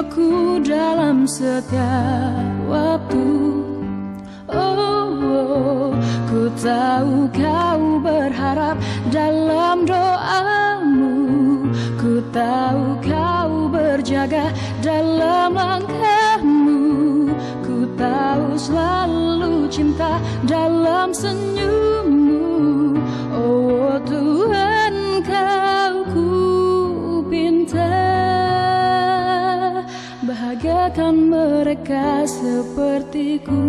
bersamaku dalam setiap waktu. Oh, ku tahu kau berharap dalam doamu, ku tahu kau berjaga dalam langkahmu, ku tahu selalu cinta dalam senyummu. Oh Tuhan, kau ku pinta, bahagiakan mereka sepertiku.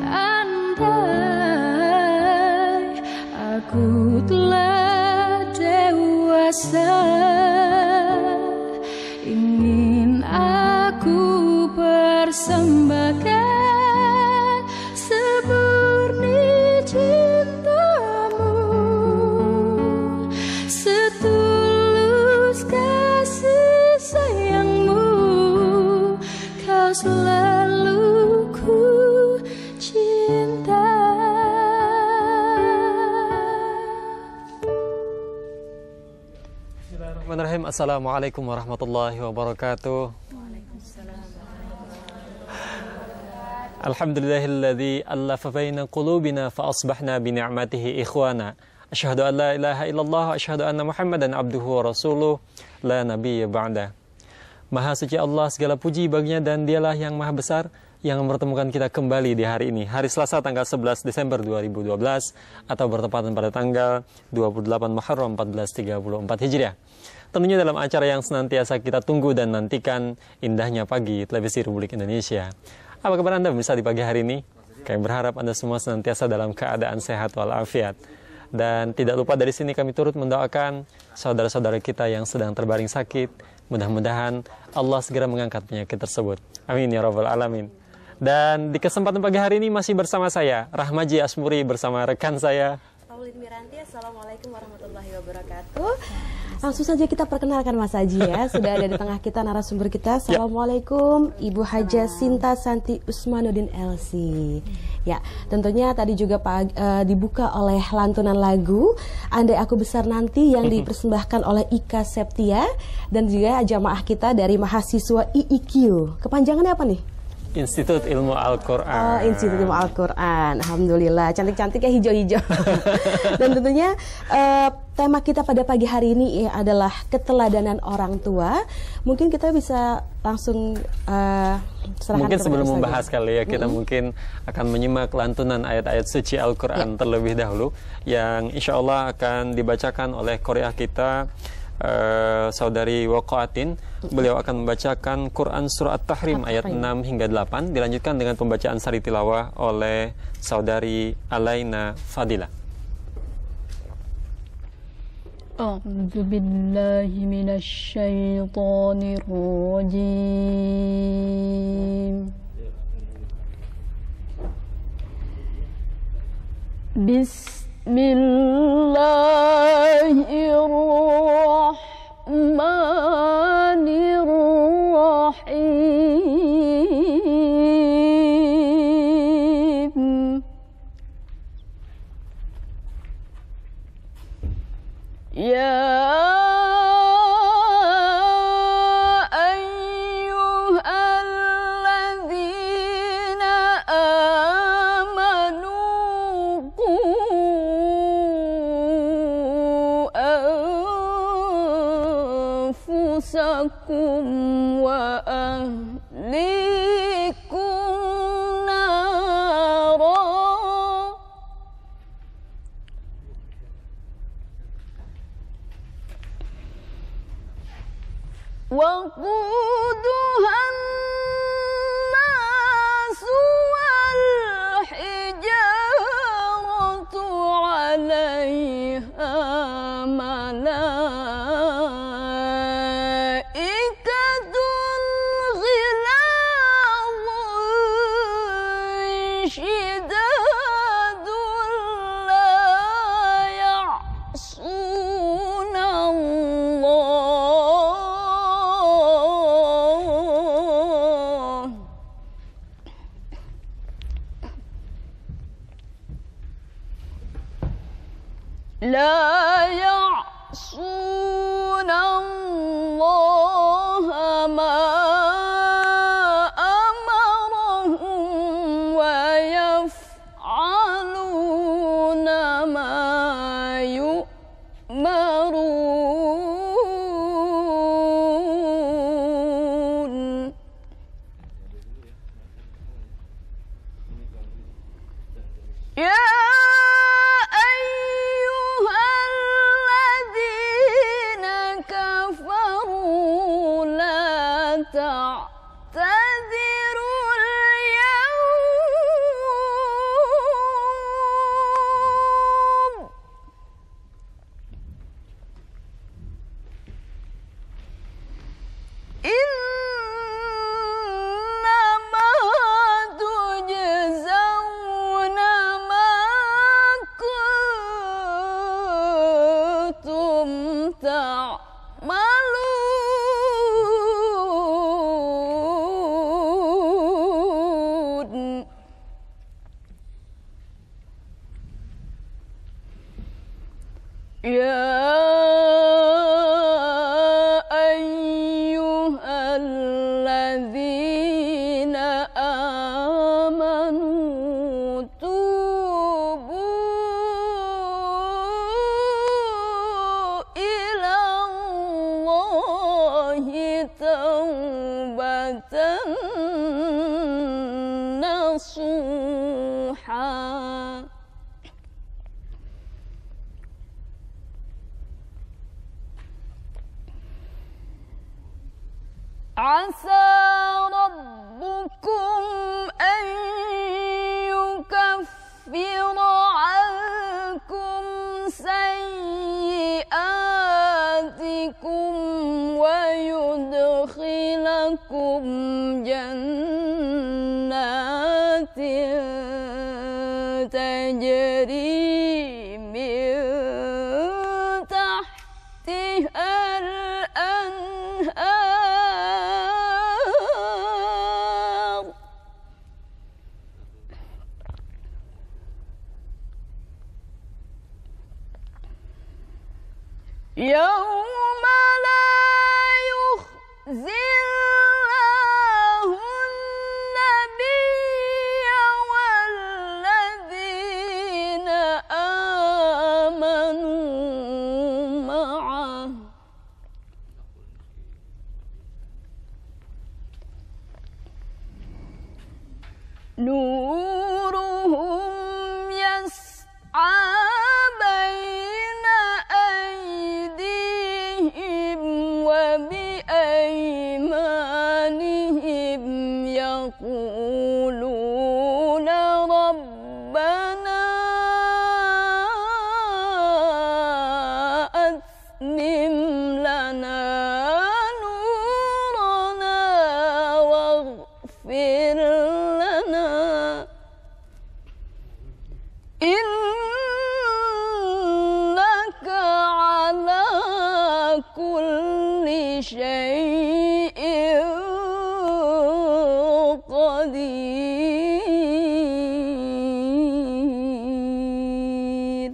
Andai aku telah dewasa, ingin aku persembahkan semurni cintamu, setulus kasih sayangmu, kau selalu ku cinta. Bismillahirrahmanirrahim. Assalamualaikum warahmatullahi wabarakatuh. Alhamdulillahilladzi allafa baina qulubina fa asbahna bi ni'matihi ikhwana. Asyhadu an la ilaha illallah wa asyhadu anna Muhammadan abduhu wa rasuluh la nabiyya ba'da. Maha suci Allah, segala puji baginya, dan dialah yang maha besar yang mempertemukan kita kembali di hari ini, hari Selasa tanggal 11 Desember 2012 atau bertepatan pada tanggal 28 Muharram 1434 Hijriah. Tentunya dalam acara yang senantiasa kita tunggu dan nantikan, indahnya pagi Televisi Republik Indonesia. Apa kabar Anda bisa di pagi hari ini? Kami berharap Anda semua senantiasa dalam keadaan sehat walafiat. Dan tidak lupa dari sini kami turut mendoakan saudara-saudara kita yang sedang terbaring sakit. Mudah-mudahan Allah segera mengangkat penyakit tersebut. Amin ya rabbal alamin. Dan di kesempatan pagi hari ini masih bersama saya, Rahmaji Asmuri, bersama rekan saya Paulin Miranti. Assalamualaikum warahmatullahi wabarakatuh. Langsung saja kita perkenalkan Mas Haji ya. Sudah ada di tengah kita narasumber kita. Assalamualaikum Ibu Haja Sinta Santi Usmanuddin LC. Ya, tentunya tadi juga dibuka oleh lantunan lagu Andai Aku Besar Nanti yang dipersembahkan oleh Ika Septia dan juga jamaah kita dari mahasiswa IIQ. Kepanjangannya apa nih? Institut Ilmu Al-Quran. Oh, Institut Ilmu Al-Quran. Alhamdulillah, cantik-cantik ya, hijau-hijau. Dan tentunya tema kita pada pagi hari ini adalah keteladanan orang tua. Mungkin kita bisa langsung serahkan. Mungkin sebelum membahas kali ya, kita mungkin akan menyimak lantunan ayat-ayat suci Al-Quran terlebih dahulu, yang insya Allah akan dibacakan oleh Korea kita, Saudari Waqatin. Beliau akan membacakan Quran Surah At-Tahrim ayat 6 hingga 8, dilanjutkan dengan pembacaan sari tilawah oleh Saudari Alaina Fadila. A'udzu billahi minasy syaithanir rajim. Bismillahirrahmanirrahim. Ya wa ahlikum nara wa quduhan nasu wal hijaratu 'alaiha la ya'suna Allah. La ya'suna Allah ma amarahum wa yaf'aluna ma yu'marun. La ya'suna Allah ma amarahum wa yaf'aluna ma yu'marun. La ya'suna Allah ma amarahum wa yaf'aluna ma yu'marun. La ya'suna Allah ma amarahum wa yaf'aluna ma yu'marun. La ya'suna Allah ma amarahum wa yaf'aluna ma yu'marun. La يا أيها الذين آمنوا توبوا إلى الله توبة نصوحا عسى ربكم أن يكفر عنكم سيئاتكم ويدخلكم جنات تجري من تحتها الأنهار يوم لا يخزي الله النبي والذين آمنوا معه نورهم يسعى بين أيديهم وبأيمانهم يقولون ربنا أتمم لنا نورنا واغفر لنا إنك على كل شيء قدير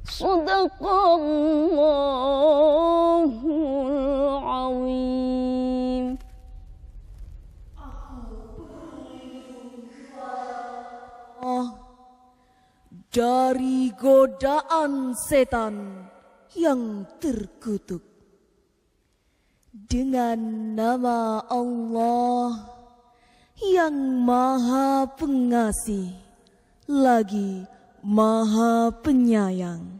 صدق الله العظيم. Dari godaan setan yang terkutuk, dengan nama Allah yang Maha Pengasih lagi Maha Penyayang.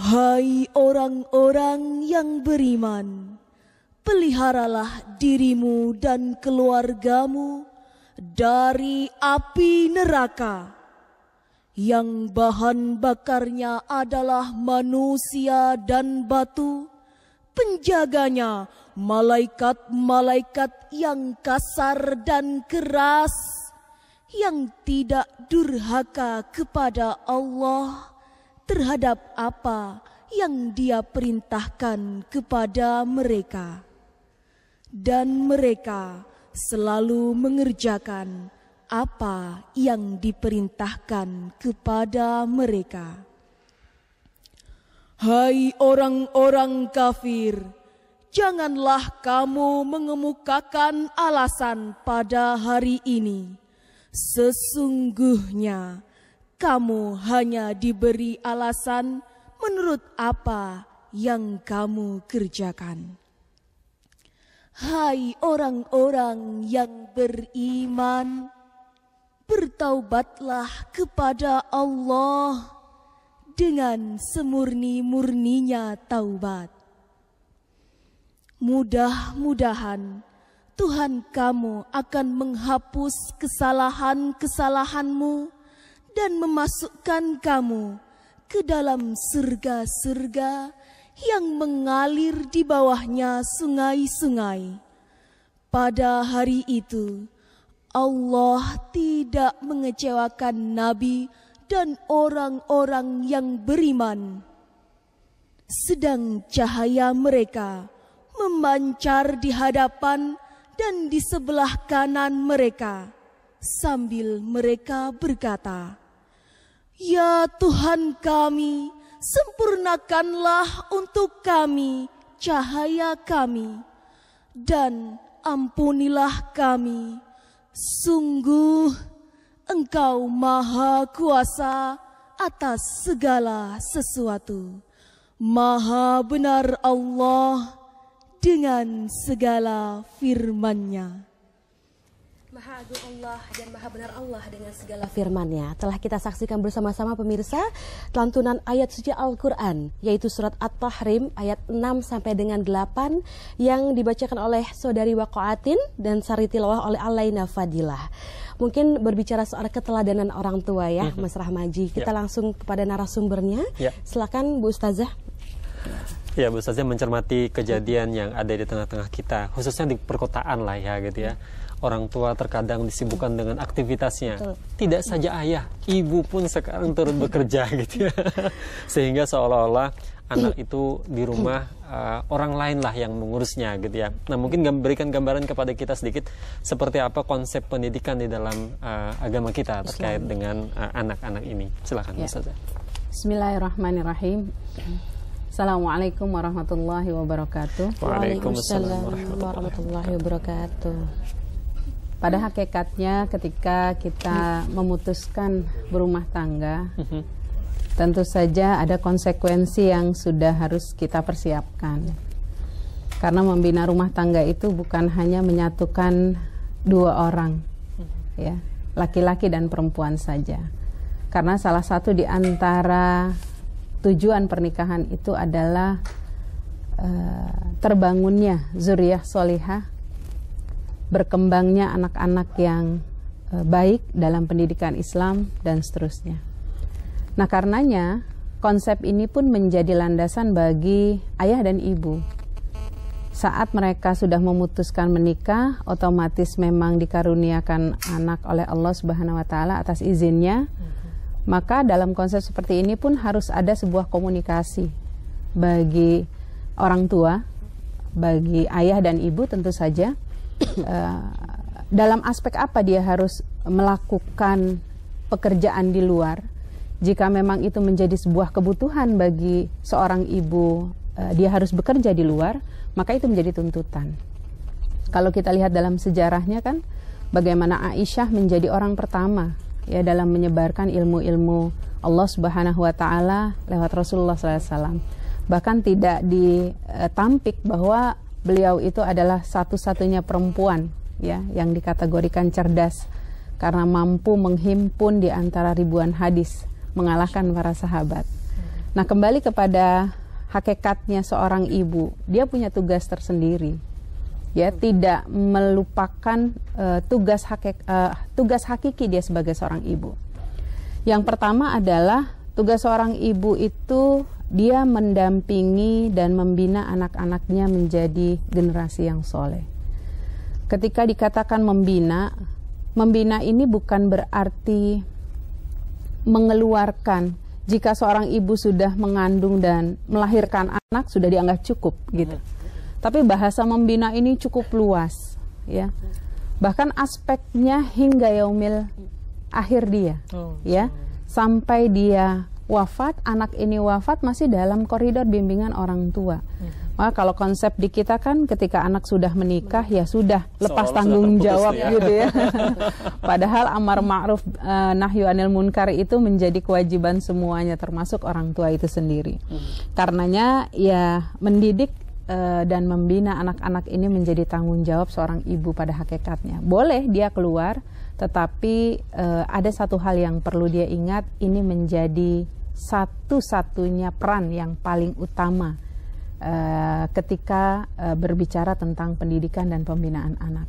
Hai orang-orang yang beriman, peliharalah dirimu dan keluargamu dari api neraka yang bahan bakarnya adalah manusia dan batu, penjaganya malaikat-malaikat yang kasar dan keras, yang tidak durhaka kepada Allah terhadap apa yang Dia perintahkan kepada mereka. Dan mereka selalu mengerjakan apa yang diperintahkan kepada mereka. Hai orang-orang kafir, janganlah kamu mengemukakan alasan pada hari ini. Sesungguhnya kamu hanya diberi alasan menurut apa yang kamu kerjakan. Hai orang-orang yang beriman, bertaubatlah kepada Allah dengan semurni-murninya taubat. Mudah-mudahan Tuhan kamu akan menghapus kesalahan-kesalahanmu dan memasukkan kamu ke dalam surga-surga yang mengalir di bawahnya sungai-sungai. Pada hari itu, Allah tidak mengecewakan Nabi dan orang-orang yang beriman. Sedang cahaya mereka memancar di hadapan dan di sebelah kanan mereka, sambil mereka berkata, Ya Tuhan kami, sempurnakanlah untuk kami cahaya kami, dan ampunilah kami. Sungguh Engkau Maha Kuasa atas segala sesuatu. Maha benar Allah dengan segala firman-Nya. Maha agung Allah dan maha benar Allah dengan segala firman-Nya. Telah kita saksikan bersama-sama pemirsa lantunan ayat suci Al-Quran, yaitu surat At-Tahrim ayat 6 sampai dengan 8 yang dibacakan oleh Saudari Waqaatin dan sari tilawah oleh Alaina Fadilah. Mungkin berbicara soal keteladanan orang tua ya, Mas Rahmaji. Kita langsung kepada narasumbernya. Silakan Bu Ustazah. Ya, Bu Ustazah, mencermati kejadian yang ada di tengah-tengah kita, khususnya di perkotaan lah ya gitu ya. Orang tua terkadang disibukkan dengan aktivitasnya. Betul. Tidak saja ayah, ibu pun sekarang turut bekerja gitu ya. Sehingga seolah-olah anak itu di rumah orang lain lah yang mengurusnya gitu ya. Nah, mungkin berikan gambaran kepada kita sedikit seperti apa konsep pendidikan di dalam agama kita terkait dengan anak-anak ini. Silakan, Ustazah. Bismillahirrahmanirrahim. Assalamualaikum warahmatullahi wabarakatuh. Waalaikumsalam warahmatullahi wabarakatuh. Pada hakikatnya ketika kita memutuskan berumah tangga, tentu saja ada konsekuensi yang sudah harus kita persiapkan. Karena membina rumah tangga itu bukan hanya menyatukan dua orang, ya, laki-laki dan perempuan saja. Karena salah satu di antara tujuan pernikahan itu adalah terbangunnya zuriyah solihah, berkembangnya anak-anak yang baik dalam pendidikan Islam dan seterusnya. Nah, karenanya konsep ini pun menjadi landasan bagi ayah dan ibu. Saat mereka sudah memutuskan menikah, otomatis memang dikaruniakan anak oleh Allah Subhanahu wa taala atas izinnya. Maka dalam konsep seperti ini pun harus ada sebuah komunikasi bagi orang tua, bagi ayah dan ibu tentu saja. Dalam aspek apa dia harus melakukan pekerjaan di luar. Jika memang itu menjadi sebuah kebutuhan bagi seorang ibu, dia harus bekerja di luar, maka itu menjadi tuntutan. Kalau kita lihat dalam sejarahnya kan, bagaimana Aisyah menjadi orang pertama ya dalam menyebarkan ilmu-ilmu Allah Subhanahu wa taala lewat Rasulullah SAW. Bahkan tidak ditampik bahwa beliau itu adalah satu-satunya perempuan ya yang dikategorikan cerdas karena mampu menghimpun di antara ribuan hadis, mengalahkan para sahabat. Nah, kembali kepada hakikatnya seorang ibu, dia punya tugas tersendiri. Ya, tidak melupakan tugas hakiki dia sebagai seorang ibu. Yang pertama adalah tugas seorang ibu itu dia mendampingi dan membina anak-anaknya menjadi generasi yang soleh. Ketika dikatakan membina ini bukan berarti mengeluarkan. Jika seorang ibu sudah mengandung dan melahirkan anak sudah dianggap cukup gitu. Tapi bahasa membina ini cukup luas, ya. Bahkan aspeknya hingga yaumil akhir dia, ya, sampai dia wafat, anak ini wafat masih dalam koridor bimbingan orang tua. Maka kalau konsep di kita kan ketika anak sudah menikah ya sudah lepas tanggung jawab gitu ya. Padahal amar ma'ruf nahyu anil munkar itu menjadi kewajiban semuanya termasuk orang tua itu sendiri. Karenanya ya mendidik dan membina anak-anak ini menjadi tanggung jawab seorang ibu pada hakikatnya. Boleh dia keluar, tetapi ada satu hal yang perlu dia ingat, ini menjadi satu-satunya peran yang paling utama ketika berbicara tentang pendidikan dan pembinaan anak.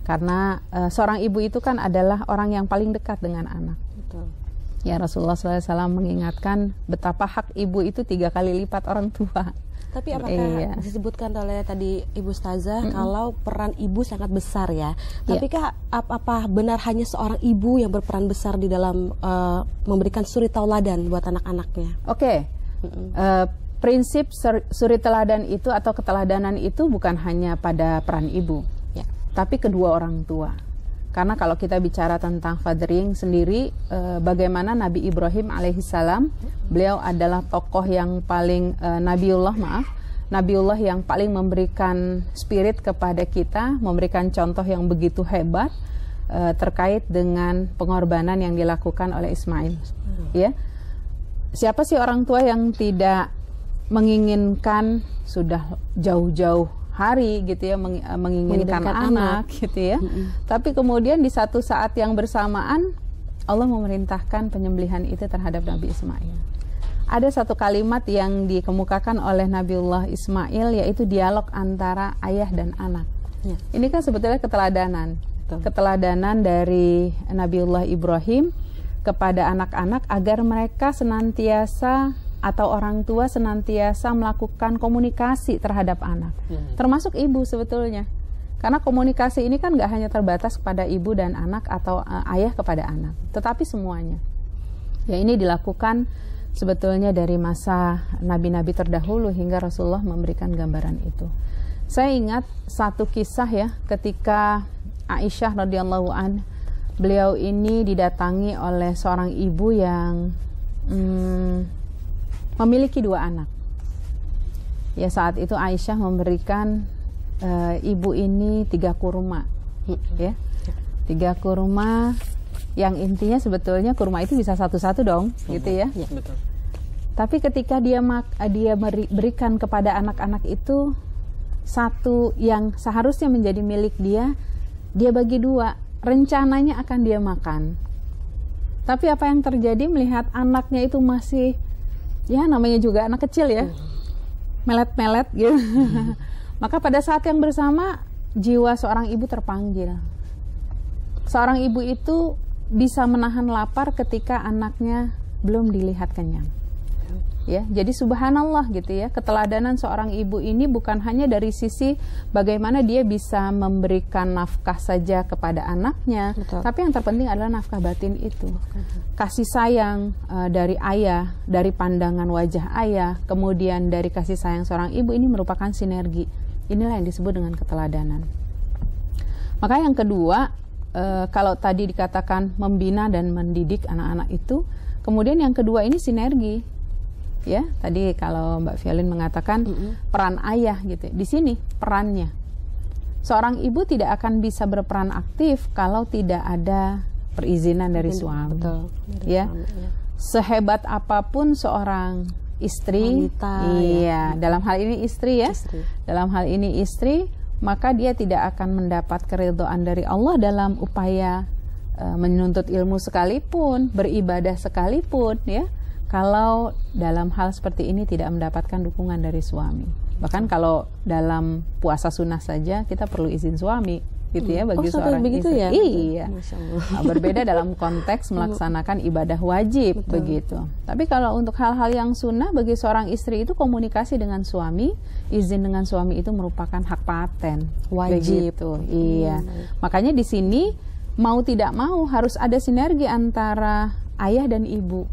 Karena seorang ibu itu kan adalah orang yang paling dekat dengan anak. Betul. Ya, Rasulullah SAW mengingatkan betapa hak ibu itu 3 kali lipat orang tua. Tapi apakah disebutkan oleh tadi Ibu Ustazah kalau peran ibu sangat besar ya? Tapi kah apa benar hanya seorang ibu yang berperan besar di dalam memberikan suri tauladan buat anak-anaknya? Oke. Prinsip suri teladan itu atau keteladanan itu bukan hanya pada peran ibu, tapi kedua orang tua. Karena kalau kita bicara tentang fathering sendiri, bagaimana Nabi Ibrahim alaihissalam, beliau adalah tokoh yang paling Nabiullah yang paling memberikan spirit kepada kita, memberikan contoh yang begitu hebat terkait dengan pengorbanan yang dilakukan oleh Ismail. Ya, siapa sih orang tua yang tidak menginginkan sudah jauh-jauh hari gitu ya, menginginkan anak gitu ya. Tapi kemudian di satu saat yang bersamaan Allah memerintahkan penyembelihan itu terhadap Nabi Ismail. Ada satu kalimat yang dikemukakan oleh Nabiullah Ismail, yaitu dialog antara ayah dan anak. Ya. Ini kan sebetulnya keteladanan. Betul. Keteladanan dari Nabiullah Ibrahim kepada anak-anak agar mereka senantiasa atau orang tua senantiasa melakukan komunikasi terhadap anak, termasuk ibu sebetulnya. Karena komunikasi ini kan nggak hanya terbatas kepada ibu dan anak atau ayah kepada anak, tetapi semuanya. Ya, ini dilakukan sebetulnya dari masa nabi-nabi terdahulu hingga Rasulullah memberikan gambaran itu. Saya ingat satu kisah ya, ketika Aisyah radhiyallahu an, beliau ini didatangi oleh seorang ibu yang memiliki 2 anak. Ya, saat itu Aisyah memberikan ibu ini 3 kurma, ya, 3 kurma yang intinya sebetulnya kurma itu bisa satu-satu dong, gitu ya. Betul. Tapi ketika dia berikan kepada anak-anak itu satu yang seharusnya menjadi milik dia bagi 2. Rencananya akan dia makan. Tapi apa yang terjadi melihat anaknya itu masih, ya namanya juga anak kecil ya, melet-melet gitu. Maka pada saat yang bersama jiwa seorang ibu terpanggil. Seorang ibu itu bisa menahan lapar ketika anaknya belum dilihat kenyang. Ya, jadi subhanallah gitu ya, keteladanan seorang ibu ini bukan hanya dari sisi bagaimana dia bisa memberikan nafkah saja kepada anaknya, betul, tapi yang terpenting adalah nafkah batin itu. Kasih sayang dari ayah, dari pandangan wajah ayah, kemudian dari kasih sayang seorang ibu, ini merupakan sinergi. Inilah yang disebut dengan keteladanan. Maka yang kedua, kalau tadi dikatakan membina dan mendidik anak-anak itu, kemudian yang kedua ini sinergi. Ya, tadi kalau Mbak Violin mengatakan peran ayah gitu. Di sini perannya. Seorang ibu tidak akan bisa berperan aktif kalau tidak ada perizinan dari suami. Betul, dari suami, ya. Sehebat apapun seorang istri, wanita, iya, ya. Dalam hal ini istri ya. Dalam hal ini istri, maka dia tidak akan mendapat keridhaan dari Allah dalam upaya menuntut ilmu sekalipun, beribadah sekalipun ya. Kalau dalam hal seperti ini tidak mendapatkan dukungan dari suami. Bahkan kalau dalam puasa sunnah saja kita perlu izin suami gitu ya, bagi seorang istri. Ya? Iya. Berbeda dalam konteks melaksanakan ibadah wajib. Betul. Begitu. Tapi kalau untuk hal-hal yang sunnah bagi seorang istri itu komunikasi dengan suami, izin dengan suami itu merupakan hak paten, wajib. Begitu. Iya. Makanya di sini mau tidak mau harus ada sinergi antara ayah dan ibu.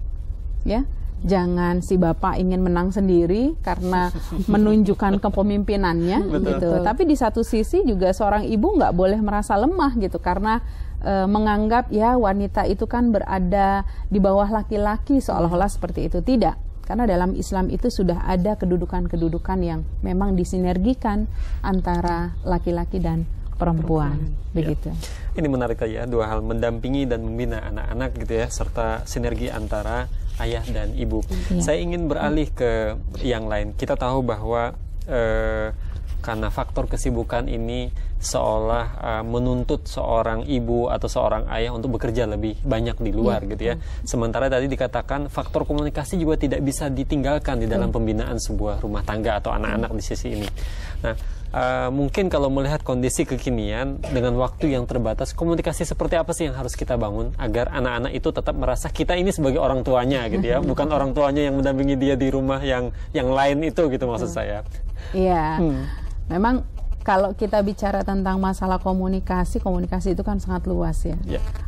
Ya, jangan si bapak ingin menang sendiri karena menunjukkan kepemimpinannya gitu. Tapi di satu sisi juga seorang ibu nggak boleh merasa lemah gitu karena menganggap ya wanita itu kan berada di bawah laki-laki seolah-olah seperti itu. Tidak, karena dalam Islam itu sudah ada kedudukan-kedudukan yang memang disinergikan antara laki-laki dan perempuan. Begitu. Ya. Ini menarik ya, 2 hal, mendampingi dan membina anak-anak gitu ya, serta sinergi antara ayah dan ibu. Saya ingin beralih ke yang lain. Kita tahu bahwa karena faktor kesibukan ini seolah menuntut seorang ibu atau seorang ayah untuk bekerja lebih banyak di luar gitu ya. Sementara tadi dikatakan faktor komunikasi juga tidak bisa ditinggalkan di dalam pembinaan sebuah rumah tangga atau anak-anak di sisi ini. Nah, mungkin kalau melihat kondisi kekinian dengan waktu yang terbatas, komunikasi seperti apa sih yang harus kita bangun agar anak-anak itu tetap merasa kita ini sebagai orang tuanya gitu ya, bukan orang tuanya yang mendampingi dia di rumah yang lain itu gitu maksud saya. Iya. Memang kalau kita bicara tentang masalah komunikasi itu kan sangat luas ya.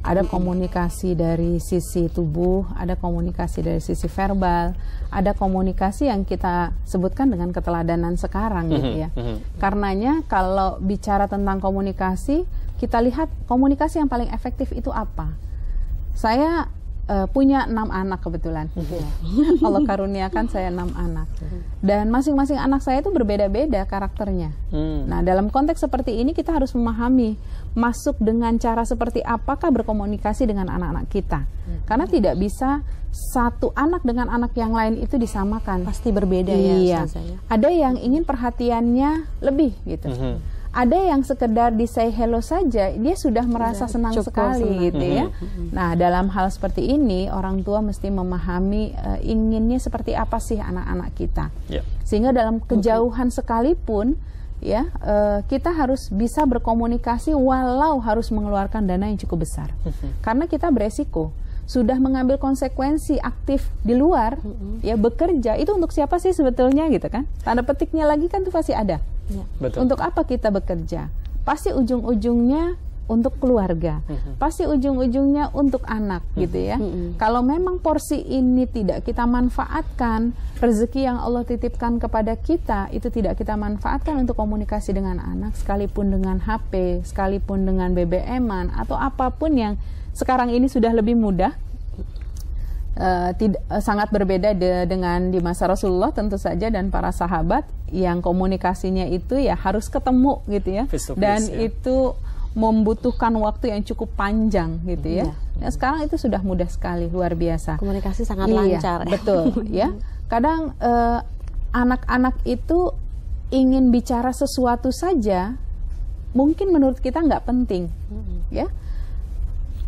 Ada komunikasi dari sisi tubuh, ada komunikasi dari sisi verbal, ada komunikasi yang kita sebutkan dengan keteladanan sekarang gitu ya. Karenanya kalau bicara tentang komunikasi, kita lihat komunikasi yang paling efektif itu apa. Saya punya 6 anak kebetulan. Allah karuniakan saya 6 anak. Dan masing-masing anak saya itu berbeda-beda karakternya. Nah, dalam konteks seperti ini kita harus memahami masuk dengan cara seperti apakah berkomunikasi dengan anak-anak kita. Karena tidak bisa satu anak dengan anak yang lain itu disamakan. Pasti berbeda ya. Ada yang ingin perhatiannya lebih gitu. Ada yang sekedar di say hello saja, dia sudah merasa senang sekali gitu ya. Nah, dalam hal seperti ini, orang tua mesti memahami inginnya seperti apa sih anak-anak kita. Sehingga dalam kejauhan sekalipun, ya kita harus bisa berkomunikasi walau harus mengeluarkan dana yang cukup besar. Karena kita beresiko. Sudah mengambil konsekuensi aktif di luar, ya bekerja, itu untuk siapa sih sebetulnya gitu kan? Tanda petiknya lagi kan itu pasti ada. Betul. Untuk apa kita bekerja? Pasti ujung-ujungnya untuk keluarga, pasti ujung-ujungnya untuk anak gitu ya. Kalau memang porsi ini tidak kita manfaatkan, rezeki yang Allah titipkan kepada kita itu tidak kita manfaatkan untuk komunikasi dengan anak, sekalipun dengan HP, sekalipun dengan BBM-an atau apapun yang sekarang ini sudah lebih mudah, sangat berbeda dengan di masa Rasulullah tentu saja dan para sahabat yang komunikasinya itu ya harus ketemu gitu ya, dan itu membutuhkan waktu yang cukup panjang gitu ya. Nah, sekarang itu sudah mudah sekali, luar biasa. Komunikasi sangat lancar. Betul ya. Kadang anak-anak itu ingin bicara sesuatu saja, mungkin menurut kita nggak penting, ya.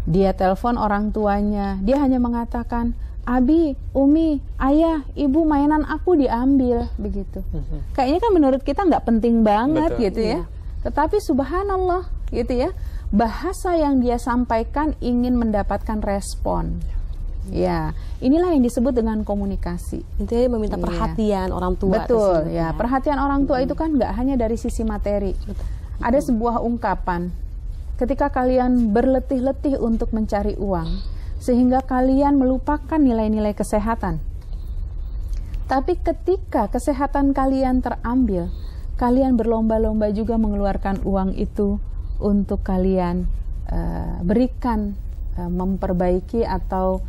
Dia telepon orang tuanya, dia hanya mengatakan, Abi, Umi, Ayah, Ibu, mainan aku diambil, begitu. Kayaknya kan menurut kita nggak penting banget. Betul. Gitu ya. Tetapi subhanallah, gitu ya, bahasa yang dia sampaikan ingin mendapatkan respon. Ya, inilah yang disebut dengan komunikasi. Intinya meminta perhatian orang tua. Betul, ya. Perhatian orang tua itu kan nggak hanya dari sisi materi. Ada sebuah ungkapan. Ketika kalian berletih-letih untuk mencari uang, sehingga kalian melupakan nilai-nilai kesehatan. Tapi ketika kesehatan kalian terambil, kalian berlomba-lomba juga mengeluarkan uang itu untuk kalian berikan, memperbaiki atau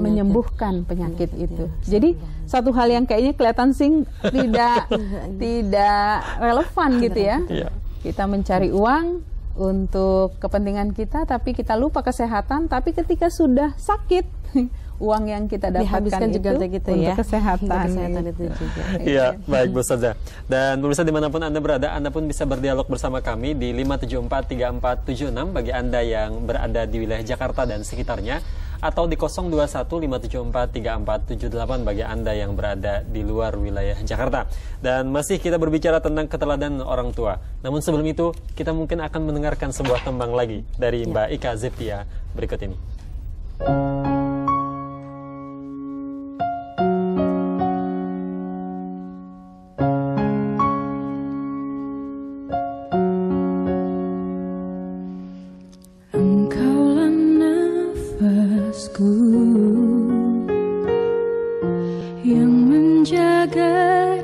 menyembuhkan penyakit itu. Jadi satu hal yang kayaknya kelihatan tidak relevan gitu ya. Kita mencari uang untuk kepentingan kita, tapi kita lupa kesehatan. Tapi ketika sudah sakit, uang yang kita dapatkan itu juga gitu untuk ya. kesehatan. Itu juga. Iya, baik Bu Ustazah. Dan pemirsa dimanapun Anda berada, Anda pun bisa berdialog bersama kami di 5743476 bagi Anda yang berada di wilayah Jakarta dan sekitarnya, atau di 0215743478 bagi Anda yang berada di luar wilayah Jakarta. Dan masih kita berbicara tentang keteladanan orang tua. Namun sebelum itu, kita mungkin akan mendengarkan sebuah tembang lagi dari Mbak Ika Zeptia berikut ini. Yang menjaga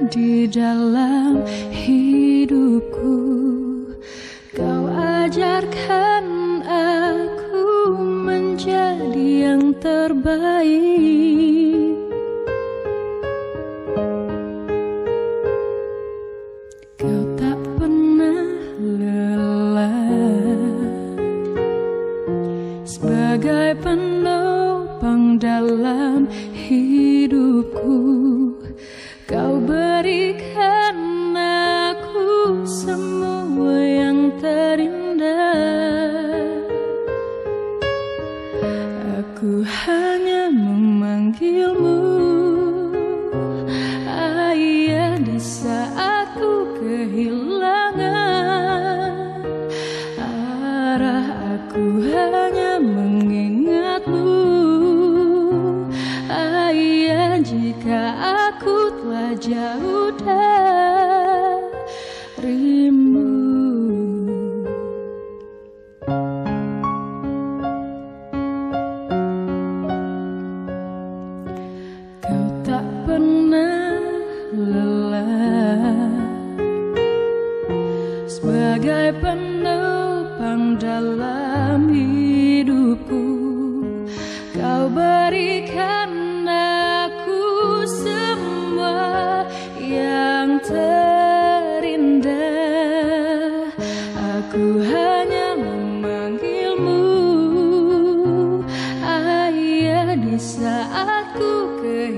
di dalam hidupku, Kau ajarkan aku menjadi yang terbaik. Kau tak pernah lelah sebagai penopang dalam hidupku. Kau berikan aku semua yang terindah. Aku hanya memanggilmu Ayah di saat ku kehilangan arah. Aku hanya mengingatmu Ayah jika aku telah jauh darimu.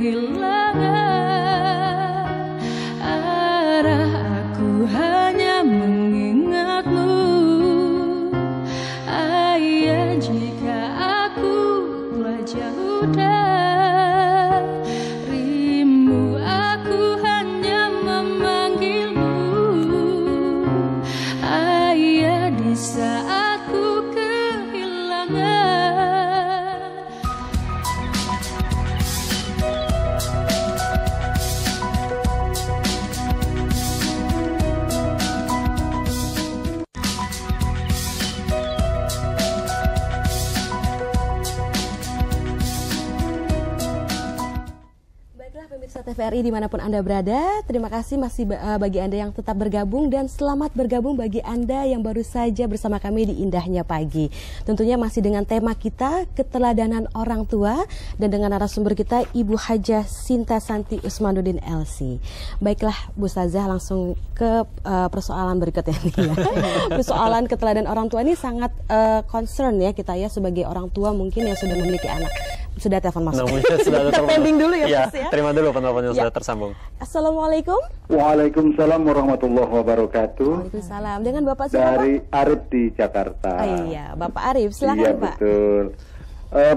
kehilangan arah, aku hanya mengingatmu. Ayah, jika aku telah jauh darimu, aku hanya memanggilmu. Ayah, di saat ku kehilangan. Baiklah pemirsa TVRI dimanapun Anda berada, terima kasih masih bagi Anda yang tetap bergabung dan selamat bergabung bagi Anda yang baru saja bersama kami di Indahnya Pagi. Tentunya masih dengan tema kita keteladanan orang tua dan dengan narasumber kita Ibu Hajah Sinta Santi Usmanuddin LC. Baiklah Bu Ustazah, langsung ke persoalan berikutnya nih ya. Persoalan keteladanan orang tua ini sangat concern ya kita ya sebagai orang tua mungkin yang sudah memiliki anak. Sudah telepon masuk. Kita pending dulu ya Mas ya. Terima dulu penelponnya Ya. sudah tersambung. Assalamualaikum. Waalaikumsalam warahmatullahi wabarakatuh. Waalaikumsalam. Dengan Bapak siapa Dari Pak? Arif di Jakarta. Iya, Bapak Arif, silakan Iya, Pak. betul.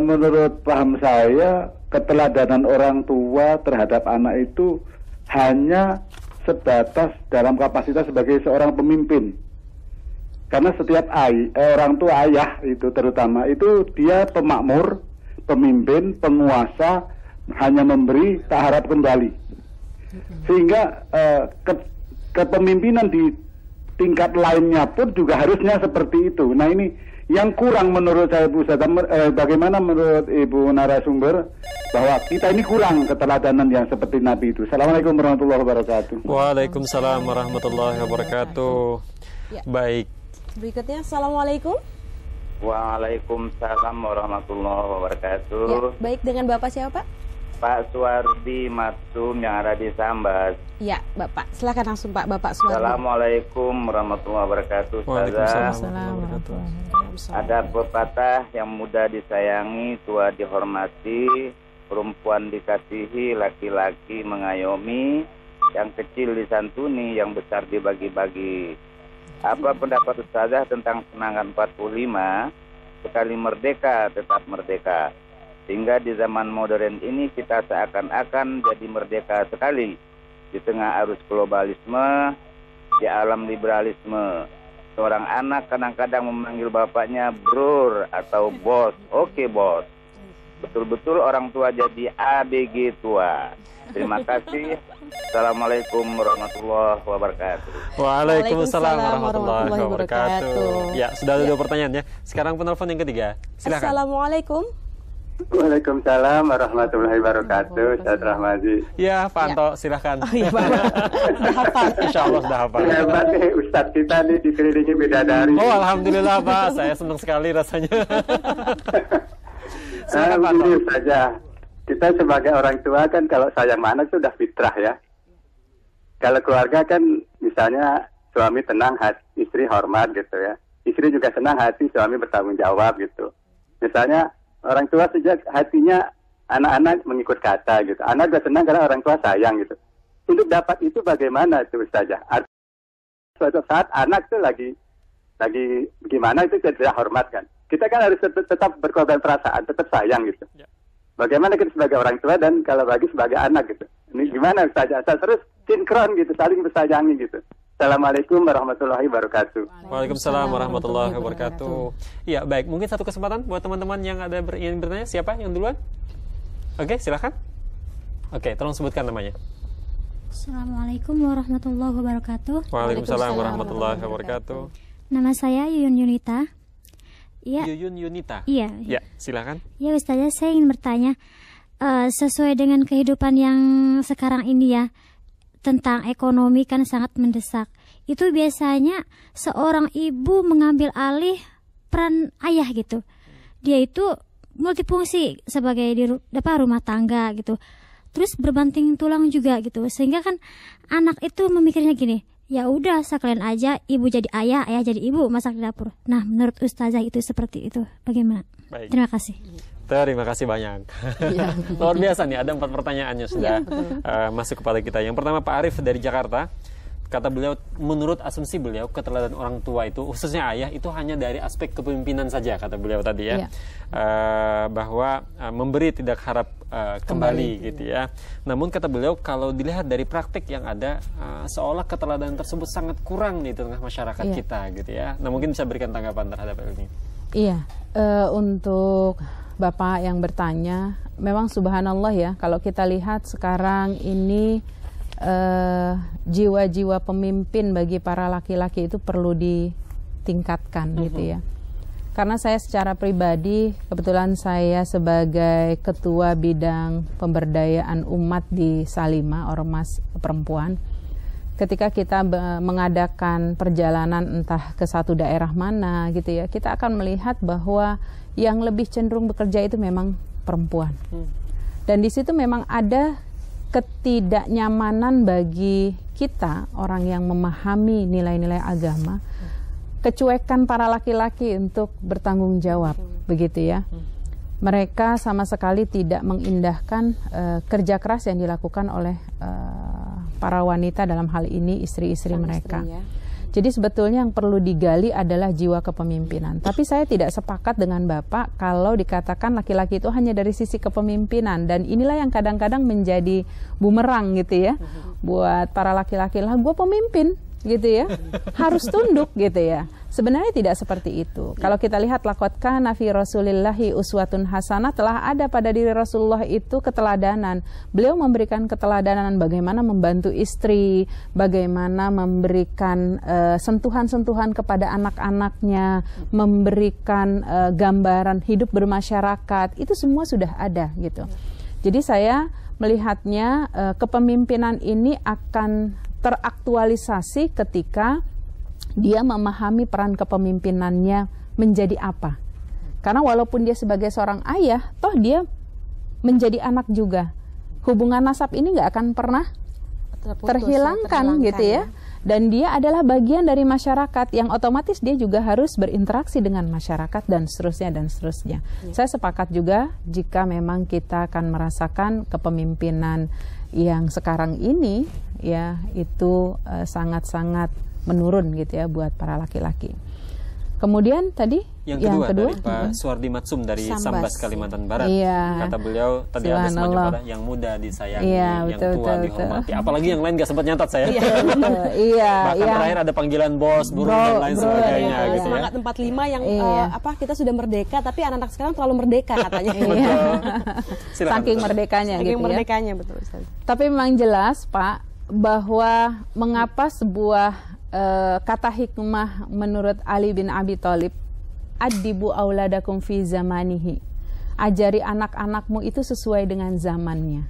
Menurut paham saya, keteladanan orang tua terhadap anak itu hanya sebatas dalam kapasitas sebagai seorang pemimpin. Karena setiap orang tua, ayah itu terutama, itu dia pemakmur, pemimpin, penguasa, hanya memberi, tak harap kembali. Sehingga kepemimpinan di tingkat lainnya pun juga harusnya seperti itu. Nah ini yang kurang menurut saya Bu Ustazah. Bagaimana menurut Ibu narasumber bahwa kita ini kurang keteladanan yang seperti Nabi itu. Assalamualaikum warahmatullahi wabarakatuh. Waalaikumsalam warahmatullahi wabarakatuh. Ya. Baik. Berikutnya, Assalamualaikum. Waalaikumsalam warahmatullahi wabarakatuh. Ya, baik, dengan Bapak siapa Pak? Pak Suwardi Matsum yang ada di Sambas. Ya, Bapak. Silakan langsung Pak, Bapak Suwardi. Assalamualaikum warahmatullahi wabarakatuh. Waalaikumsalam Ustazah. warahmatullahi wabarakatuh. Ada pepatah yang muda disayangi, tua dihormati, perempuan dikasihi, laki-laki mengayomi, yang kecil disantuni, yang besar dibagi-bagi. Apa pendapat Ustazah tentang semangat 45? Sekali merdeka, tetap merdeka. Sehingga di zaman modern ini kita seakan-akan jadi merdeka sekali. Di tengah arus globalisme, di alam liberalisme. Seorang anak kadang-kadang memanggil bapaknya bro atau bos. Oke bos. Betul-betul orang tua jadi ABG tua. Terima kasih. Assalamualaikum warahmatullahi wabarakatuh. Waalaikumsalam warahmatullahi wabarakatuh. Ya, sudah ada dua pertanyaan ya. Sekarang penelpon yang ketiga. Silakan. Assalamualaikum. Waalaikumsalam warahmatullahi wabarakatuh. Ustaz Rahmadi. Ya, Pak Anto, silakan. Oh iya, Pak. Sudah hafal. Insya Allah sudah hafal. Hebat nih Ustaz kita nih dikelilingi bidadari. Oh, alhamdulillah Pak, saya senang sekali rasanya. Silakan Pak Anto. Begini saja. Kita sebagai orang tua kan kalau sayang anak itu sudah fitrah ya. Kalau keluarga kan misalnya suami tenang, istri hormat gitu ya. Istri juga senang hati suami bertanggung jawab gitu. Misalnya orang tua sejak hatinya anak-anak mengikut kata gitu. Anak juga senang karena orang tua sayang gitu. Untuk dapat itu bagaimana itu saja? Suatu saat anak tuh lagi gimana itu tidak hormat kan. Kita kan harus tetap berkorban perasaan, tetap sayang gitu. Bagaimana kita sebagai orang tua dan kalau bagi sebagai anak gitu. Ini gimana saja? Terus sinkron gitu, saling bersayangi gitu. Assalamualaikum warahmatullahi wabarakatuh. Waalaikumsalam warahmatullahi wabarakatuh. Ya, baik. Mungkin satu kesempatan buat teman-teman yang ada ingin bertanya. Siapa yang duluan? Oke, silakan. Oke, tolong sebutkan namanya. Assalamualaikum warahmatullahi wabarakatuh. Waalaikumsalam warahmatullahi wabarakatuh. Nama saya Yuyun Yunita. Iya. Yuyun Yunita. Iya. Ya, silakan. Ya Ustazah, saya ingin bertanya sesuai dengan kehidupan yang sekarang ini ya, tentang ekonomi kan sangat mendesak. Itu biasanya seorang ibu mengambil alih peran ayah gitu. Dia itu multifungsi sebagai rumah tangga gitu. Terus berbanting tulang juga gitu. Sehingga kan anak itu memikirnya gini, ya udah sekalian aja ibu jadi ayah, ayah jadi ibu, masak di dapur. Nah, menurut Ustazah itu seperti itu. Bagaimana? Baik. Terima kasih. Terima kasih banyak. Luar biasa nih, ada 4 pertanyaannya sudah masuk kepada kita. Yang pertama Pak Arif dari Jakarta. Kata beliau, menurut asumsi beliau, keteladanan orang tua itu, khususnya ayah, itu hanya dari aspek kepemimpinan saja, kata beliau tadi ya. Bahwa memberi tidak harap kembali gitu ya. Namun kata beliau, kalau dilihat dari praktik yang ada, seolah keteladanan tersebut sangat kurang di tengah masyarakat kita gitu ya. Nah mungkin bisa berikan tanggapan terhadap hal ini. Iya, untuk Bapak yang bertanya, memang subhanallah ya, kalau kita lihat sekarang ini jiwa-jiwa pemimpin bagi para laki-laki itu perlu ditingkatkan gitu ya. Karena saya secara pribadi, kebetulan saya sebagai ketua bidang pemberdayaan umat di Salimah, Ormas Perempuan, ketika kita mengadakan perjalanan entah ke satu daerah mana gitu ya, kita akan melihat bahwa yang lebih cenderung bekerja itu memang perempuan. Dan di situ memang ada ketidaknyamanan bagi kita, orang yang memahami nilai-nilai agama, kecuekan para laki-laki untuk bertanggung jawab, begitu ya. Mereka sama sekali tidak mengindahkan kerja keras yang dilakukan oleh para wanita, dalam hal ini istri-istri mereka. Jadi sebetulnya yang perlu digali adalah jiwa kepemimpinan. Tapi saya tidak sepakat dengan Bapak kalau dikatakan laki-laki itu hanya dari sisi kepemimpinan. Dan inilah yang kadang-kadang menjadi bumerang gitu ya. Buat para laki-laki, lah gue pemimpin gitu ya, harus tunduk gitu ya. Sebenarnya tidak seperti itu. Kalau kita lihat laqad kana fi Rasulillahi uswatun hasanah, telah ada pada diri Rasulullah itu keteladanan. Beliau memberikan keteladanan bagaimana membantu istri, bagaimana memberikan sentuhan-sentuhan kepada anak-anaknya, memberikan gambaran hidup bermasyarakat. Itu semua sudah ada gitu. Jadi saya melihatnya kepemimpinan ini akan teraktualisasi ketika dia memahami peran kepemimpinannya menjadi apa. Karena walaupun dia sebagai seorang ayah, toh dia menjadi anak juga. Hubungan nasab ini nggak akan pernah terhilangkan gitu ya. Dan dia adalah bagian dari masyarakat yang otomatis dia juga harus berinteraksi dengan masyarakat dan seterusnya dan seterusnya. Saya sepakat juga jika memang kita akan merasakan kepemimpinan yang sekarang ini ya itu sangat-sangat menurun gitu ya buat para laki-laki. Kemudian tadi yang kedua dari Pak Suwardi Matsum dari Sambas, Kalimantan Barat. Kata beliau tadi ada semacam yang muda disayangi, yang tua dihormati. Apalagi yang lain gak sempat nyatat saya. Bahkan terakhir ada panggilan bos, burung dan lain sebagainya. Gitu semangat 45 yang kita sudah merdeka, tapi anak-anak sekarang terlalu merdeka katanya. Saking merdekanya gitu ya. Saking merdekanya betul. Tapi memang jelas Pak bahwa mengapa sebuah kata hikmah menurut Ali bin Abi Thalib, adibu auladakum fi zamanihi, ajari anak-anakmu itu sesuai dengan zamannya.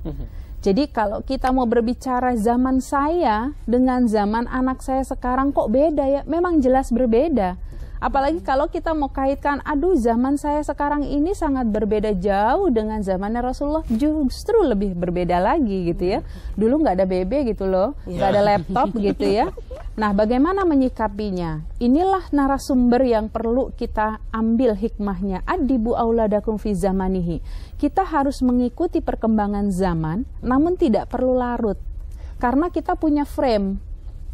Jadi kalau kita mau berbicara zaman saya dengan zaman anak saya sekarang kok beda ya, memang jelas berbeda. Apalagi kalau kita mau kaitkan, aduh zaman saya sekarang ini sangat berbeda jauh dengan zamannya Rasulullah, justru lebih berbeda lagi gitu ya. Dulu nggak ada BB gitu loh, nggak ada laptop gitu ya. Nah bagaimana menyikapinya? Inilah narasumber yang perlu kita ambil hikmahnya. Adibu auladakum fi zamanihi. Kita harus mengikuti perkembangan zaman, namun tidak perlu larut. Karena kita punya frame.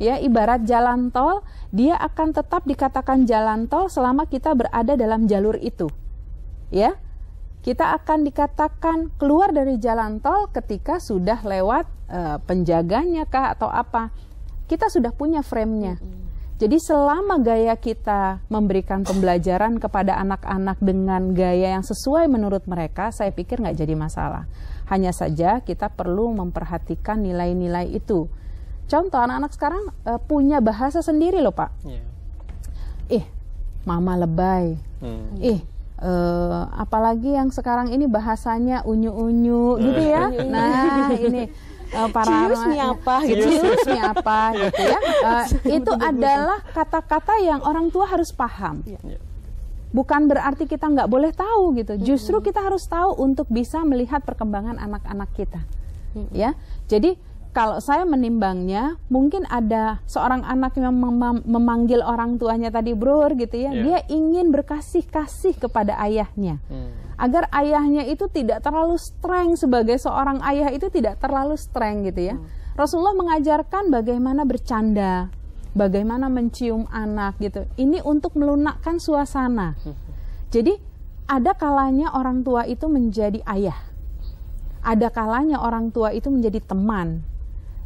Ya, ibarat jalan tol, dia akan tetap dikatakan jalan tol selama kita berada dalam jalur itu. Ya, kita akan dikatakan keluar dari jalan tol ketika sudah lewat penjaganya kah atau apa. Kita sudah punya frame-nya. Jadi selama gaya kita memberikan pembelajaran kepada anak-anak dengan gaya yang sesuai menurut mereka, saya pikir nggak jadi masalah. Hanya saja kita perlu memperhatikan nilai-nilai itu. Contoh anak-anak sekarang punya bahasa sendiri loh Pak. Mama lebay. Apalagi yang sekarang ini bahasanya unyu-unyu gitu ya. Nah ini para ciusnya apa gitu. Ciusnya apa gitu ya. Itu adalah kata-kata yang orang tua harus paham. Bukan berarti kita nggak boleh tahu gitu. Justru kita harus tahu untuk bisa melihat perkembangan anak-anak kita. Ya, jadi kalau saya menimbangnya, mungkin ada seorang anak yang memanggil orang tuanya tadi bro gitu ya, dia ingin berkasih-kasih kepada ayahnya, agar ayahnya itu tidak terlalu streng, sebagai seorang ayah itu tidak terlalu streng gitu ya. Rasulullah mengajarkan bagaimana bercanda, bagaimana mencium anak gitu. Ini untuk melunakkan suasana. Jadi ada kalanya orang tua itu menjadi ayah, ada kalanya orang tua itu menjadi teman.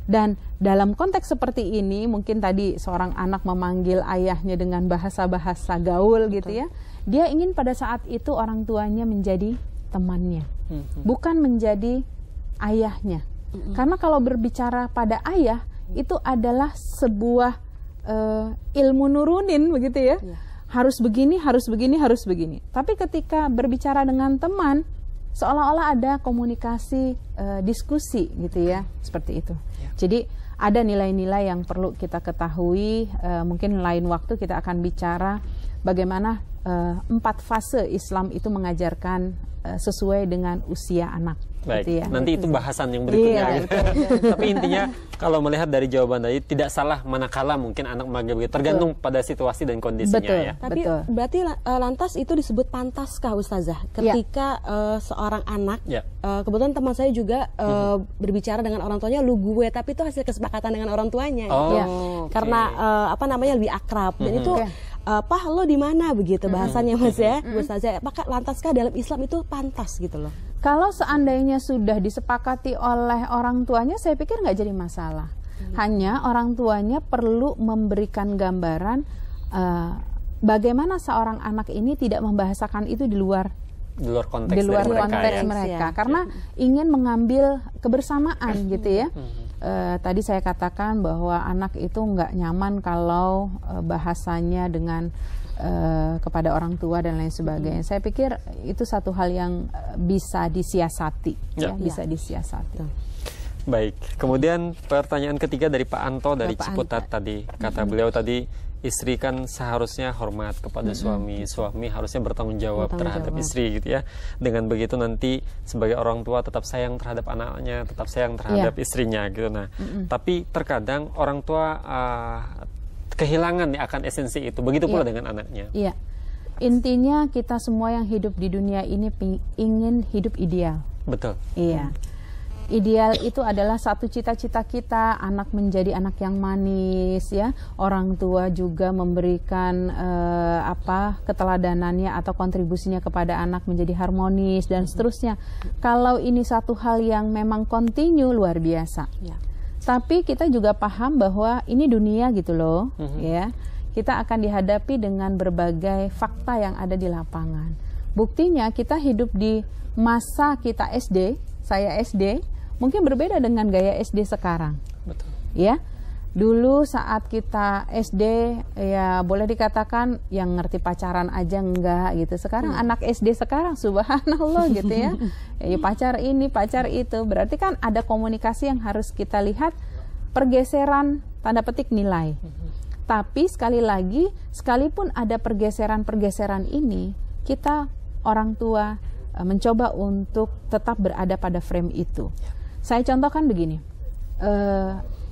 Dan dalam konteks seperti ini, mungkin tadi seorang anak memanggil ayahnya dengan bahasa-bahasa gaul gitu ya, dia ingin pada saat itu orang tuanya menjadi temannya, bukan menjadi ayahnya. Karena kalau berbicara pada ayah, itu adalah sebuah ilmu nurunin begitu ya, harus begini, harus begini, harus begini. Tapi ketika berbicara dengan teman, seolah-olah ada komunikasi, diskusi gitu ya, seperti itu. Jadi ada nilai-nilai yang perlu kita ketahui. Mungkin lain waktu kita akan bicara bagaimana 4 fase Islam itu mengajarkan sesuai dengan usia anak. Baik, gitu ya. nanti itu bahasan yang berikutnya. Tapi intinya kalau melihat dari jawaban tadi, tidak salah manakala mungkin anak memanggil begitu, tergantung pada situasi dan kondisinya ya. Tapi berarti lantas itu disebut pantaskah Ustazah? Ketika seorang anak, kebetulan teman saya juga berbicara dengan orang tuanya lu gue, tapi itu hasil kesepakatan dengan orang tuanya. Karena lebih akrab, dan itu Pah lo di mana begitu bahasannya Mas ya, Ustazah. Apakah lantaskah dalam Islam itu pantas gitu loh? Kalau seandainya sudah disepakati oleh orang tuanya, saya pikir nggak jadi masalah. Hanya orang tuanya perlu memberikan gambaran bagaimana seorang anak ini tidak membahasakan itu di luar konteks mereka. Karena ingin mengambil kebersamaan gitu ya. Tadi saya katakan bahwa anak itu nggak nyaman kalau bahasanya dengan kepada orang tua dan lain sebagainya. Saya pikir itu satu hal yang bisa disiasati, bisa disiasati. Baik, kemudian pertanyaan ketiga dari Pak Anto dari Ciputat tadi. Kata beliau tadi, istri kan seharusnya hormat kepada suami, suami harusnya bertanggung jawab terhadap istri gitu ya. Dengan begitu nanti sebagai orang tua tetap sayang terhadap anaknya, tetap sayang terhadap istrinya gitu. Nah, tapi terkadang orang tua kehilangan akan esensi itu. Begitu pula dengan anaknya. Iya. Intinya kita semua yang hidup di dunia ini ingin hidup ideal. Betul. Iya. Ideal itu adalah satu cita-cita kita, anak menjadi anak yang manis ya. Orang tua juga memberikan keteladanannya atau kontribusinya kepada anak menjadi harmonis dan seterusnya. Kalau ini satu hal yang memang kontinu luar biasa. Tapi kita juga paham bahwa ini dunia gitu loh, ya. Kita akan dihadapi dengan berbagai fakta yang ada di lapangan. Buktinya kita hidup di masa kita SD, saya SD, mungkin berbeda dengan gaya SD sekarang. Betul. Ya. Dulu saat kita SD ya boleh dikatakan yang ngerti pacaran aja enggak gitu. Sekarang anak SD sekarang subhanallah gitu ya. Pacar ini, pacar itu. Berarti kan ada komunikasi yang harus kita lihat, pergeseran tanda petik nilai. Tapi sekali lagi, sekalipun ada pergeseran-pergeseran ini, kita orang tua mencoba untuk tetap berada pada frame itu. Saya contohkan begini.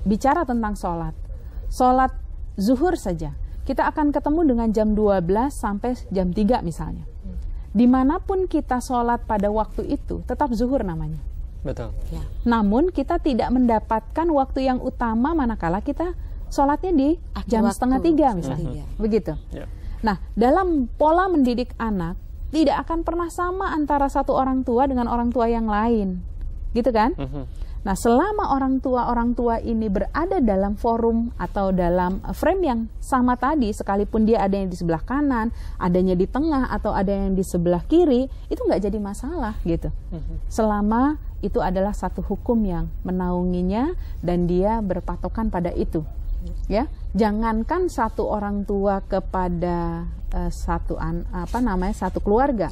Bicara tentang sholat zuhur saja, kita akan ketemu dengan jam 12 sampai jam 3 misalnya. Dimanapun kita sholat pada waktu itu, tetap zuhur namanya. Betul. Ya. Namun kita tidak mendapatkan waktu yang utama manakala kita sholatnya di jam setengah 3 misalnya. Begitu. Ya. Nah, dalam pola mendidik anak, tidak akan pernah sama antara satu orang tua dengan orang tua yang lain. Gitu kan? Nah, selama orang tua ini berada dalam forum atau dalam frame yang sama tadi, sekalipun dia ada yang di sebelah kanan, adanya di tengah, atau ada yang di sebelah kiri, itu nggak jadi masalah gitu. Selama itu adalah satu hukum yang menaunginya dan dia berpatokan pada itu. Ya, jangankan satu orang tua kepada satu keluarga.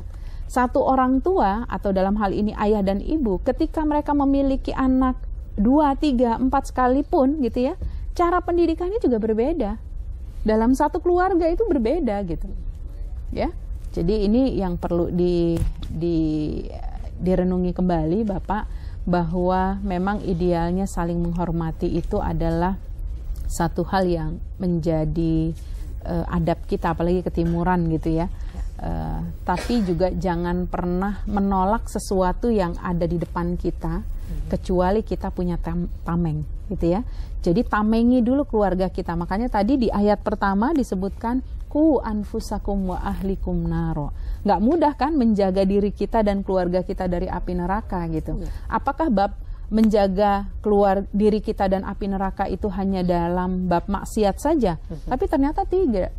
Satu orang tua atau dalam hal ini ayah dan ibu, ketika mereka memiliki anak 2, 3, 4 sekalipun gitu ya, cara pendidikannya juga berbeda. Dalam satu keluarga itu berbeda gitu. Ya. Jadi ini yang perlu direnungi kembali Bapak, bahwa memang idealnya saling menghormati itu adalah satu hal yang menjadi adab kita, apalagi ketimuran gitu ya. Tapi juga jangan pernah menolak sesuatu yang ada di depan kita, kecuali kita punya tameng gitu ya. Jadi tamengi dulu keluarga kita. Makanya tadi di ayat pertama disebutkan ku anfusakum wa ahlikum naro. Nggak mudah kan menjaga diri kita dan keluarga kita dari api neraka gitu. Apakah bab menjaga keluar diri kita dan api neraka itu hanya dalam bab maksiat saja? Tapi ternyata tidak.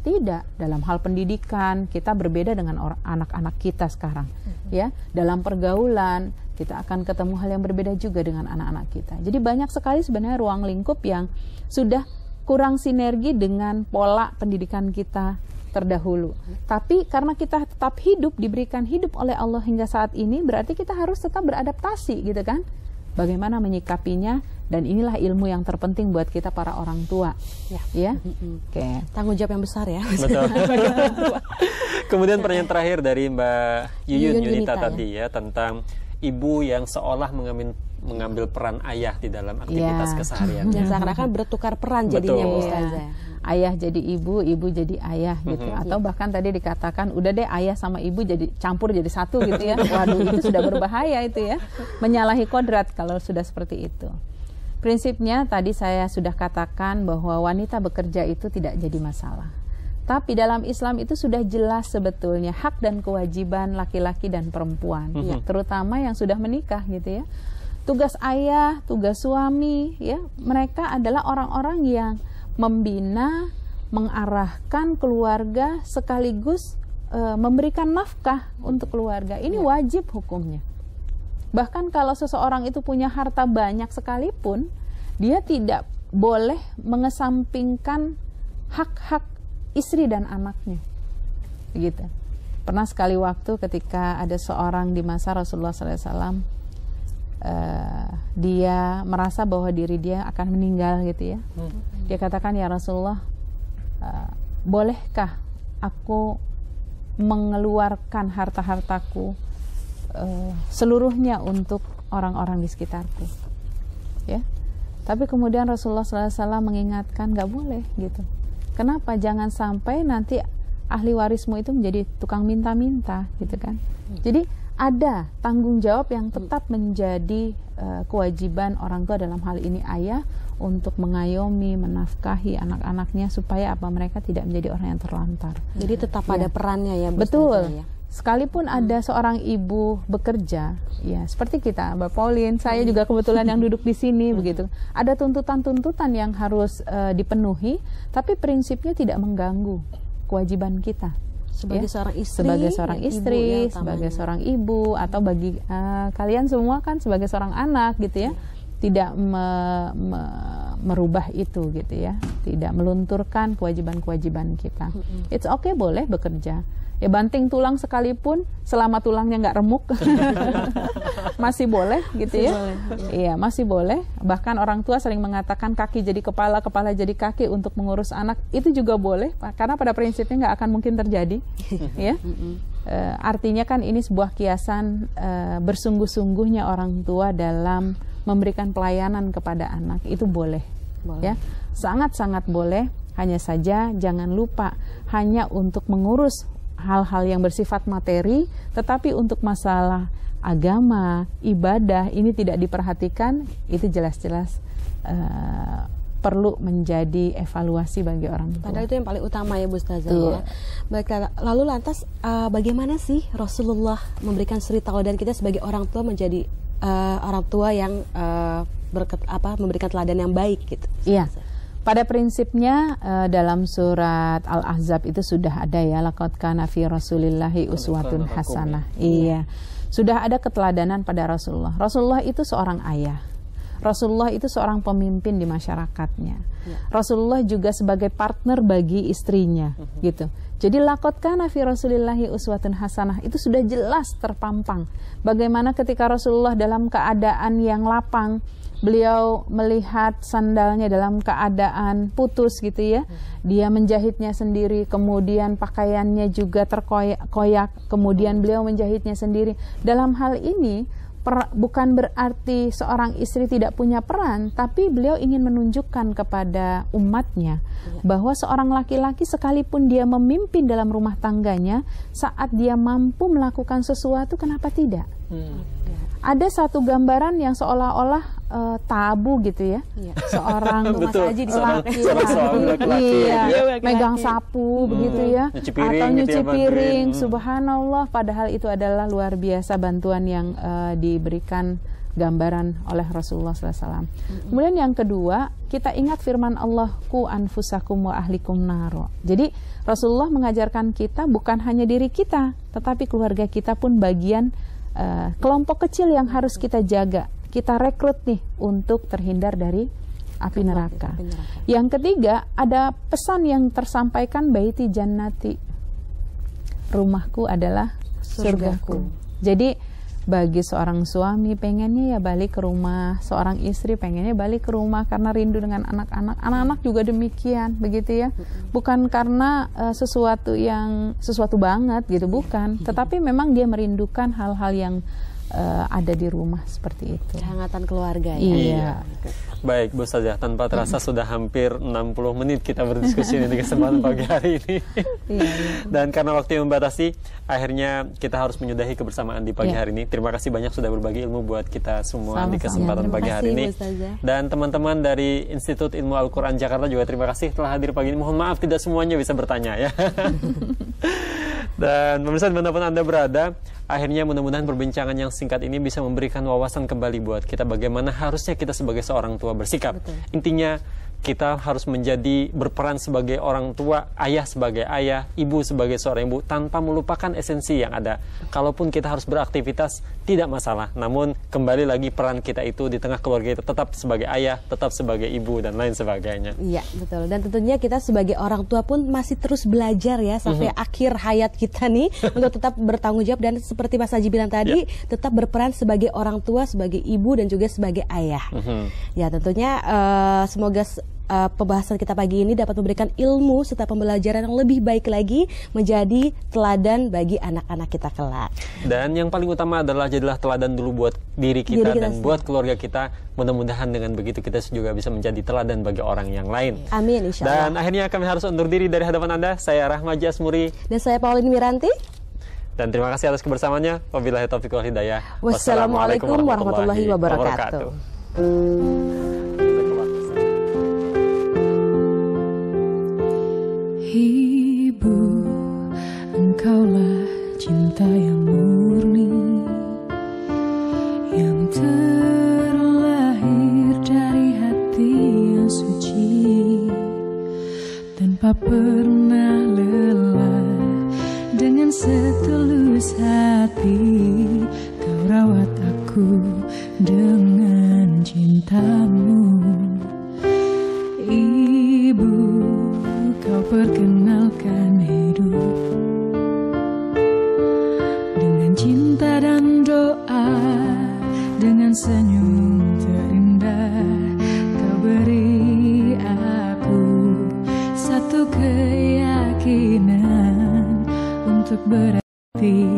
Dalam hal pendidikan kita berbeda dengan anak-anak kita sekarang. Ya, dalam pergaulan kita akan ketemu hal yang berbeda juga dengan anak-anak kita. Jadi banyak sekali sebenarnya ruang lingkup yang sudah kurang sinergi dengan pola pendidikan kita terdahulu. Tapi karena kita tetap hidup, diberikan hidup oleh Allah hingga saat ini, berarti kita harus tetap beradaptasi gitu kan. Bagaimana menyikapinya, dan inilah ilmu yang terpenting buat kita para orang tua. Ya. Oke. Tanggung jawab yang besar ya. Betul. Kemudian pertanyaan terakhir dari Mbak Yuyun Yunita tadi ya, tentang ibu yang seolah mengambil peran ayah di dalam aktivitas keseharian. Dan seakan-akan bertukar peran jadinya Bu Ustazah. Ayah jadi ibu, ibu jadi ayah gitu. Atau bahkan tadi dikatakan udah deh ayah sama ibu jadi campur jadi satu gitu ya. Waduh, itu sudah berbahaya itu ya. Menyalahi kodrat kalau sudah seperti itu. Prinsipnya tadi saya sudah katakan bahwa wanita bekerja itu tidak jadi masalah. Tapi dalam Islam itu sudah jelas sebetulnya hak dan kewajiban laki-laki dan perempuan, terutama yang sudah menikah gitu ya. Tugas ayah, tugas suami ya, mereka adalah orang-orang yang membina, mengarahkan keluarga sekaligus memberikan nafkah untuk keluarga. Ini wajib hukumnya. Bahkan kalau seseorang itu punya harta banyak sekalipun, dia tidak boleh mengesampingkan hak-hak istri dan anaknya. Begitu. Pernah sekali waktu ketika ada seorang di masa Rasulullah SAW, dia merasa bahwa diri dia akan meninggal gitu ya. Dia katakan, ya Rasulullah, bolehkah aku mengeluarkan harta-hartaku seluruhnya untuk orang-orang di sekitarku? Ya. Tapi kemudian Rasulullah SAW mengingatkan, nggak boleh gitu. Kenapa? Jangan sampai nanti ahli warismu itu menjadi tukang minta-minta gitu kan. Jadi ada tanggung jawab yang tetap menjadi kewajiban orang tua, dalam hal ini ayah, untuk mengayomi, menafkahi anak-anaknya supaya apa, mereka tidak menjadi orang yang terlantar. Jadi tetap ada perannya ya. Betul. Sekalipun ada seorang ibu bekerja, ya seperti kita, Mbak Pauline, saya juga kebetulan yang duduk di sini begitu. Ada tuntutan-tuntutan yang harus dipenuhi, tapi prinsipnya tidak mengganggu kewajiban kita. Sebagai seorang istri, sebagai seorang istri, sebagai seorang ibu, atau bagi kalian semua kan sebagai seorang anak gitu ya, tidak merubah itu gitu ya, tidak melunturkan kewajiban-kewajiban kita. It's okay, boleh bekerja. Ya banting tulang sekalipun, selama tulangnya nggak remuk, masih boleh gitu ya. Iya, masih boleh. Bahkan orang tua sering mengatakan kaki jadi kepala, kepala jadi kaki untuk mengurus anak, itu juga boleh, karena pada prinsipnya nggak akan mungkin terjadi. Ya. Artinya kan ini sebuah kiasan bersungguh-sungguhnya orang tua dalam memberikan pelayanan kepada anak, itu boleh. Ya, sangat-sangat boleh. Hanya saja jangan lupa hanya untuk mengurus hal-hal yang bersifat materi, tetapi untuk masalah agama, ibadah, ini tidak diperhatikan, itu jelas-jelas perlu menjadi evaluasi bagi orang tua. Padahal itu yang paling utama ya Bu Ustazah ya. Baik, lalu lantas bagaimana sih Rasulullah memberikan suri tauladan kita sebagai orang tua menjadi orang tua yang memberikan teladan yang baik gitu? Iya. Pada prinsipnya dalam surat Al-Ahzab itu sudah ada ya, laqad kana fi Rasulillahi uswatun hasanah. Iya. Sudah ada keteladanan pada Rasulullah. Rasulullah itu seorang ayah. Rasulullah itu seorang pemimpin di masyarakatnya. Rasulullah juga sebagai partner bagi istrinya gitu. Jadi laqad kana fi Rasulillahi uswatun hasanah itu sudah jelas terpampang. Bagaimana ketika Rasulullah dalam keadaan yang lapang, beliau melihat sandalnya dalam keadaan putus gitu ya. Dia menjahitnya sendiri, kemudian pakaiannya juga terkoyak, kemudian beliau menjahitnya sendiri. Dalam hal ini bukan berarti seorang istri tidak punya peran, tapi beliau ingin menunjukkan kepada umatnya bahwa seorang laki-laki sekalipun dia memimpin dalam rumah tangganya, saat dia mampu melakukan sesuatu, kenapa tidak? Ada satu gambaran yang seolah-olah tabu gitu ya, seorang laki-laki megang sapu begitu ya, atau nyuci piring, subhanallah, padahal itu adalah luar biasa bantuan yang diberikan gambaran oleh Rasulullah SAW. Kemudian yang kedua, kita ingat firman Allah, ku anfusakum wa ahlikum naro. Jadi Rasulullah mengajarkan kita bukan hanya diri kita, tetapi keluarga kita pun bagian kelompok kecil yang harus kita jaga, kita rekrut nih untuk terhindar dari api neraka. Yang ketiga, ada pesan yang tersampaikan, baiti jannati, rumahku adalah surgaku. Jadi bagi seorang suami pengennya ya balik ke rumah, seorang istri pengennya balik ke rumah karena rindu dengan anak-anak. Anak-anak juga demikian, begitu ya. Bukan karena sesuatu banget gitu, bukan. Tetapi memang dia merindukan hal-hal yang ada di rumah seperti itu. Kehangatan keluarga ya. Iya. Baik, Bu Ustazah, tanpa terasa sudah hampir 60 menit kita berdiskusi di kesempatan pagi hari ini. Dan karena waktu yang membatasi, akhirnya kita harus menyudahi kebersamaan di pagi hari ini. Terima kasih banyak sudah berbagi ilmu buat kita semua di kesempatan pagi hari ini. Dan teman-teman dari Institut Ilmu Al-Quran Jakarta juga terima kasih telah hadir pagi ini. Mohon maaf tidak semuanya bisa bertanya ya. Dan pemirsa dimanapun Anda berada, akhirnya mudah-mudahan perbincangan yang singkat ini bisa memberikan wawasan kembali buat kita bagaimana harusnya kita sebagai seorang tua bersikap. Intinya kita harus berperan sebagai orang tua, ayah sebagai ayah, ibu sebagai seorang ibu, tanpa melupakan esensi yang ada. Kalaupun kita harus beraktivitas, tidak masalah. Namun kembali lagi peran kita itu di tengah keluarga itu tetap sebagai ayah, tetap sebagai ibu, dan lain sebagainya. Iya, betul. Dan tentunya kita sebagai orang tua pun masih terus belajar ya, sampai akhir hayat kita nih, untuk tetap bertanggung jawab. Dan seperti Mas Haji bilang tadi, tetap berperan sebagai orang tua, sebagai ibu, dan juga sebagai ayah. Ya, tentunya semoga pembahasan kita pagi ini dapat memberikan ilmu serta pembelajaran yang lebih baik lagi, menjadi teladan bagi anak-anak kita kelak. Dan yang paling utama adalah jadilah teladan dulu buat diri kita dan buat keluarga kita. Mudah-mudahan dengan begitu kita juga bisa menjadi teladan bagi orang yang lain. Amin, insya Allah. Dan akhirnya kami harus undur diri dari hadapan Anda. Saya Rahma Jasmuri. Dan saya Pauline Miranti. Dan terima kasih atas kebersamaannya. Wabillahi taufiq wal hidayah. Wassalamualaikum warahmatullahi wabarakatuh. Ibu, engkaulah cinta yang murni, yang terlahir dari hati yang suci, tanpa pernah lelah. Dengan setulus hati kau rawat aku dengan cintamu. Ibu, kau perkenalkan hidup dengan cinta dan doa, dengan senyum terindah. Kau beri aku satu keyakinan untuk berarti